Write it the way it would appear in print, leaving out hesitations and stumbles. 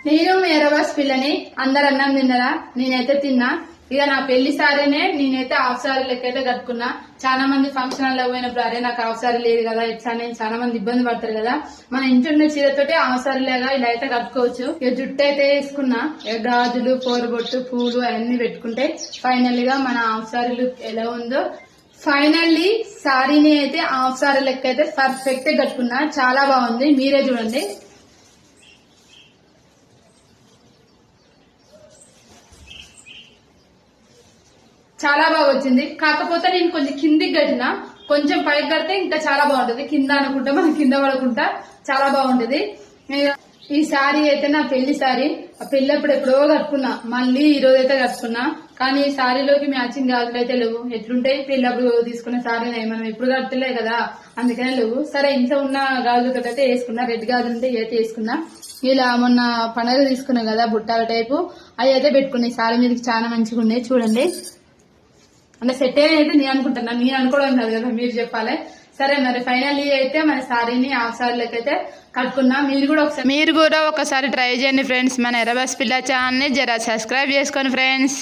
నేను మేరవాస్ పిల్లని అందరు అన్నం తిన్నరా? నేనైతే తిన్నా. ఇక నా పెళ్లి సారీనే నేనైతే హాఫ్ సారీ లెక్కైతే కట్టుకున్నా. చాలా మంది ఫంక్షన్ లో పోయినప్పుడు అరే నాకు హాఫ్ సారీ లేదు కదా ఇట్లా అని చాలా మంది ఇబ్బంది పడతారు కదా. మన ఇంటి చీరతోటి హాఫ్ సారీ లాగా ఇలా అయితే కట్టుకోవచ్చు. ఇక జుట్టు అయితే వేసుకున్నా, గాజులు, పోరుబొట్టు, పూలు అవన్నీ పెట్టుకుంటే ఫైనల్ గా మన హాఫ్ సారీ లుక్ ఎలా ఉందో. ఫైనల్లీ సారీని అయితే హాఫ్ సారీ లెక్క అయితే పర్ఫెక్ట్ కట్టుకున్నా. చాలా బాగుంది, మీరే చూడండి. చాలా బాగా వచ్చింది. కాకపోతే నేను కొంచెం కిందికి కట్టిన, కొంచెం పైకి కడితే ఇంకా చాలా బాగుంటది. కింద అనుకుంటా మనం కింద పడకుండా చాలా బాగుంటది. ఈ సారీ అయితే నా పెళ్లి సారీ. ఆ పెళ్ళప్పుడు ఎప్పుడో కట్టుకున్నా, మళ్ళీ ఈ రోజు అయితే కట్టుకున్నా. కానీ ఈ సారీలోకి మ్యాచింగ్ గాజులు అయితే లేవు. ఎట్లుంటాయి పెళ్ళప్పుడు తీసుకున్న సారీనే, మనం ఎప్పుడు కట్టలే కదా, అందుకనే లేవు. సరే ఇంట్లో ఉన్న గాజులు అయితే వేసుకున్నా, రెడ్ గాజులు ఉంటే అయితే వేసుకున్నా. ఇలా మొన్న పండుగ తీసుకున్నా కదా బుట్టాల టైపు, అవి అయితే పెట్టుకున్నాయి. సారీ మీదకి చాలా మంచిగా ఉన్నాయి చూడండి. అంటే సెట్ అయితే నేను అనుకుంటున్నా, నేను అనుకోవడం కాదు కదా, మీరు చెప్పాలి. సరే మరి ఫైనల్లీ అయితే మన సారీని హాఫ్ సారీ లెక్క కట్టుకున్నా. మీరు కూడా ఒకసారి ట్రై చేయండి ఫ్రెండ్స్. మన ఎర్రబస్ పిల్ల ఛానల్ ని జర సబ్స్క్రైబ్ చేసుకోండి ఫ్రెండ్స్.